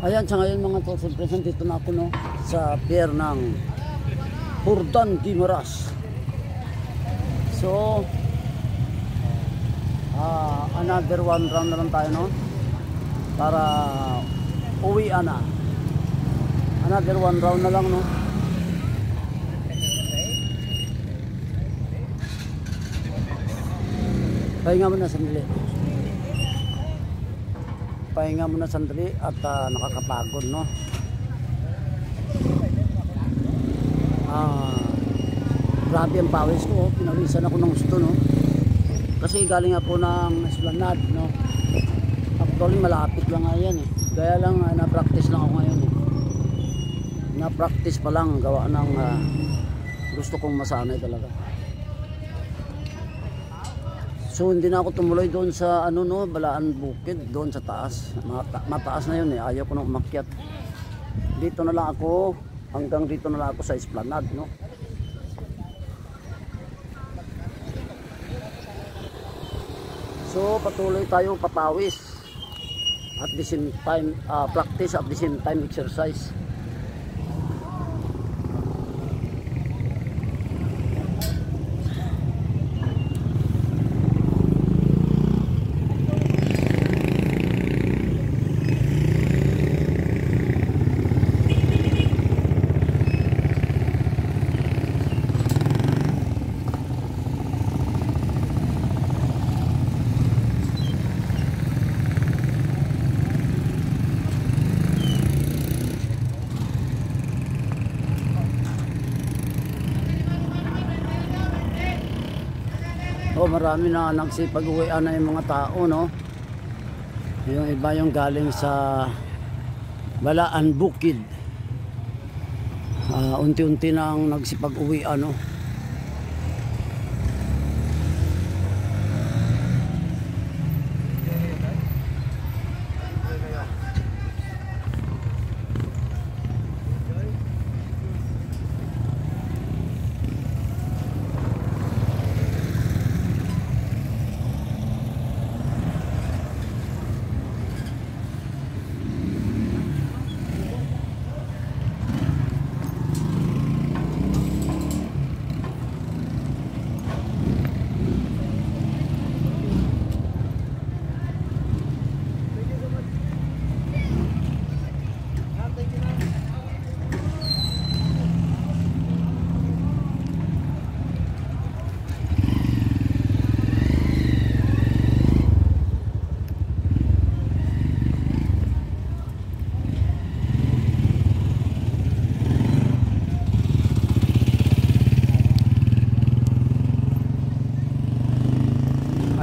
Ayan, sa ngayon mga tol, siyempre dito na ako no, sa pier ng Jordan Guimaras. So, another one round na lang tayo no, para uwian na. Another one round na lang no. Pahinga muna sandali. Pahinga muna sandali at nakakapagod no. Grabe ang pawis ko, pinawisan ako ng gusto no. Kasi galing ako ng Esplanade no. Actually malapit lang nga yan eh. Kaya lang na-practice lang ako ngayon eh. Na-practice pa lang gawa ng gusto kong masanay talaga. So hindi na ako tumuloy doon sa ano no, Balaan Bukid, doon sa taas. Mataas na yun eh, ayaw ko nang umakyat. Dito na lang ako, hanggang dito na lang ako sa Esplanade no. So patuloy tayo papawis. At the same time practice, at the same time exercise. Marami na nagsipag-uwian na yung mga tao no. Yung iba yung galing sa Balaan Bukid, unti-unti nang nagsipag-uwian no.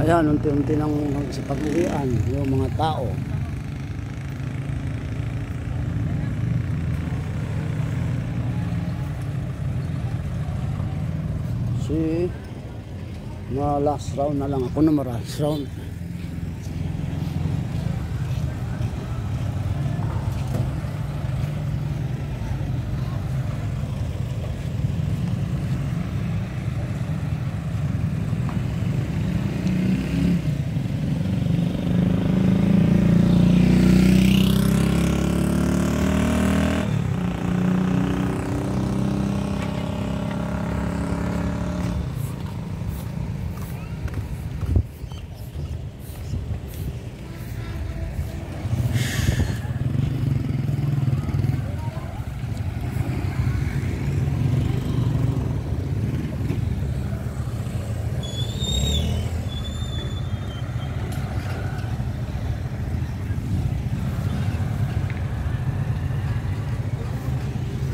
Ayan, unti-unti nang nagsipag-uwian yung mga tao. Last round na lang ako na last round.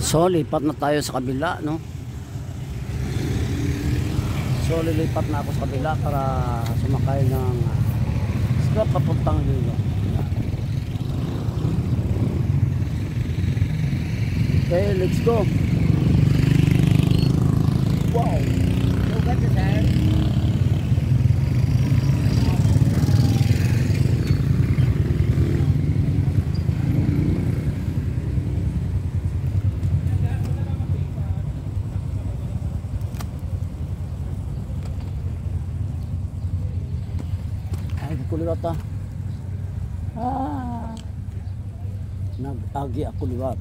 So lipat na tayo sa kabila no. So lilipat na ako sa kabila para sumakay ng scrap papuntang dito. Okay, let's go. Wow. So got this hand. Kulit ata. Nag-agi ako liwat.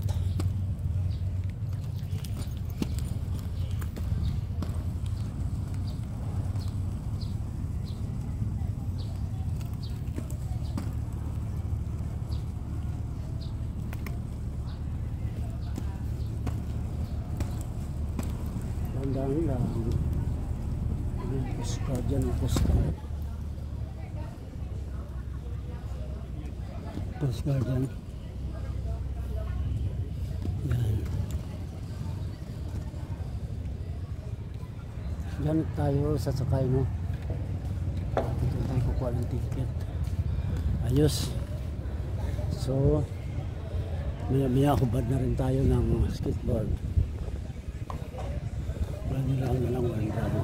Tandaan lang. Puska dyan, puska. Puska dyan. Yan. Yan tayo sasakay, no? Dito tayo kukuha ng ticket. Ayos. So, maya hubad na rin tayo ng skateboard. Lang na lang walang grabe.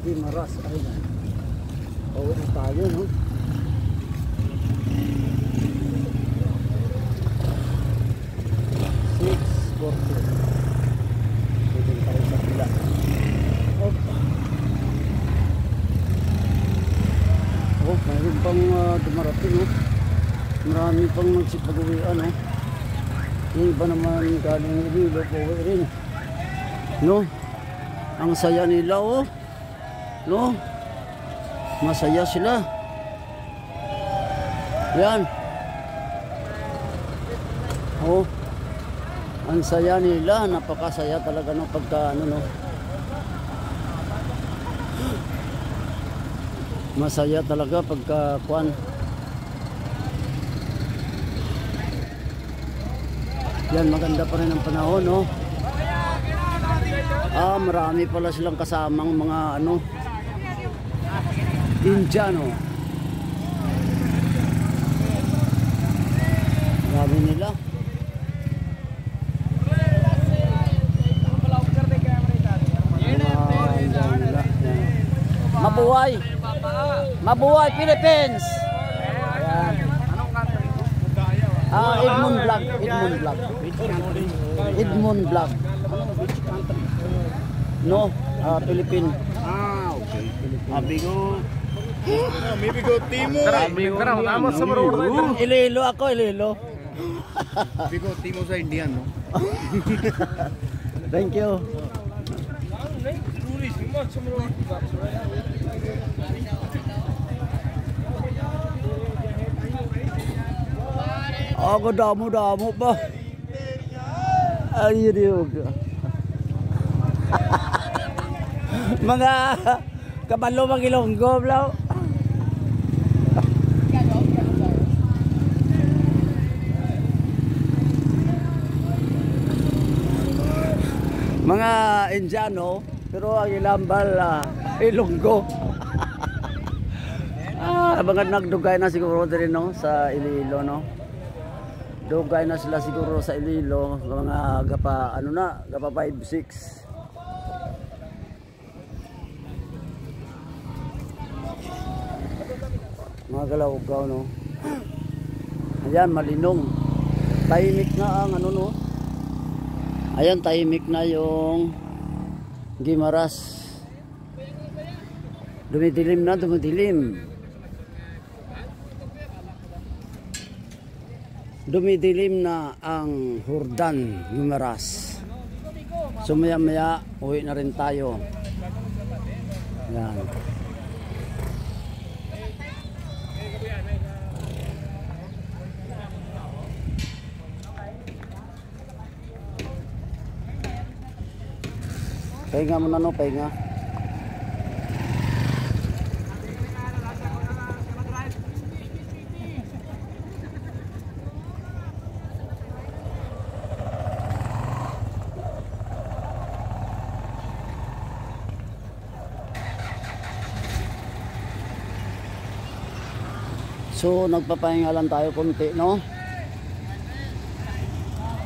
Gimaras Island. Pauwi na tayo, no? Dito tayo sa pila. Oh, mayroon pang dumarating, no? Marami pang nagsipag-uwian, no? Yung iba naman galing Iloilo, pauwi rin, no? Ang saya nila, oh, no? Masaya sila. Yan. Oh, ang saya nila, napakasaya talaga no pagka ano, no. Masaya talaga pagka kuan. Yan, maganda pa rin ang panahon, no. Marami pala silang kasamang mga ano, Indiano. Marami nila. Mabuhay! Mabuhay Philippines! Ayan. Edmond Vlog. Edmond Vlog. Edmond Vlog. No, Philippine. Okay. Bigo. Bigo Timo. Iloilo ako, Iloilo. Bigo Timo sa Indian, no? Thank you. Ako damo-damo pa. Ay, yun. Mga kabalo mga Ilonggo, bro. Mga Indiano, pero ang ilambal Ilonggo. Mga nagdugay na siguro din, no, sa Iloilo, no. Dugay na sila siguro sa Iloilo, mga gapa ano na, gapa 5-6. Mga Galawgaw, no. Ayan, malinong. Tahimik na ang ano, no. Ayan, tahimik na yung Gimaras. Dumidilim na, dumidilim. Dumidilim na ang Hordan, Gimaras. So maya maya uwi na rin tayo. Yan. Pahinga muna, no, pahinga. So nagpapahinga lang tayo konti, no?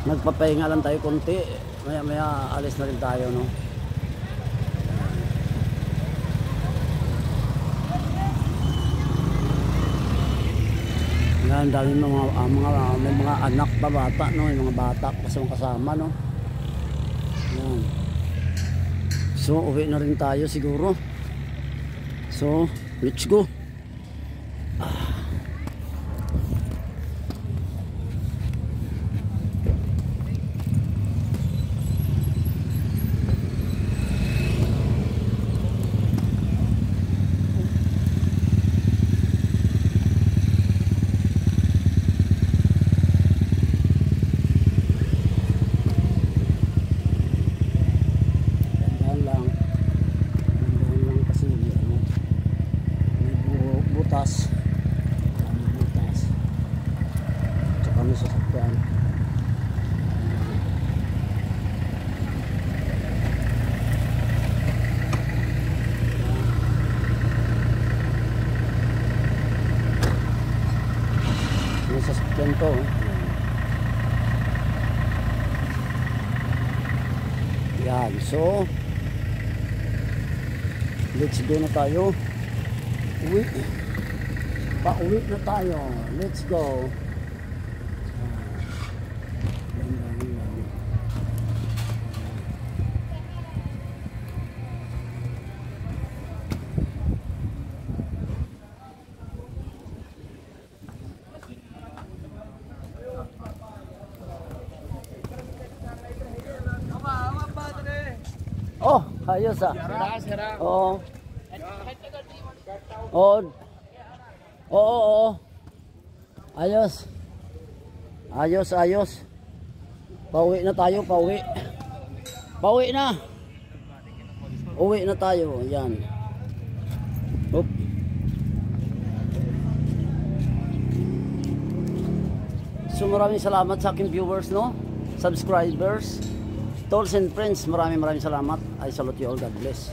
Nagpapahinga lang tayo konti. Maya maya alis na rin tayo, no? Ang dami may mga anak pa bata, no? May mga bata kasama, no? Yan. So, uwi na rin tayo siguro. So, let's go. Sasakyan to. Yan, so let's go na tayo. Pauwi na tayo. Let's go. Oh, ayos ah. Oo. Oo. Oo. Ayos. Ayos. Pauwi na tayo, pauwi. Pauwi na. Uwi na tayo, yan. Oop. So maraming salamat sa aking viewers, no? Subscribers. Tolls and friends, maraming salamat. I salute you all. God bless.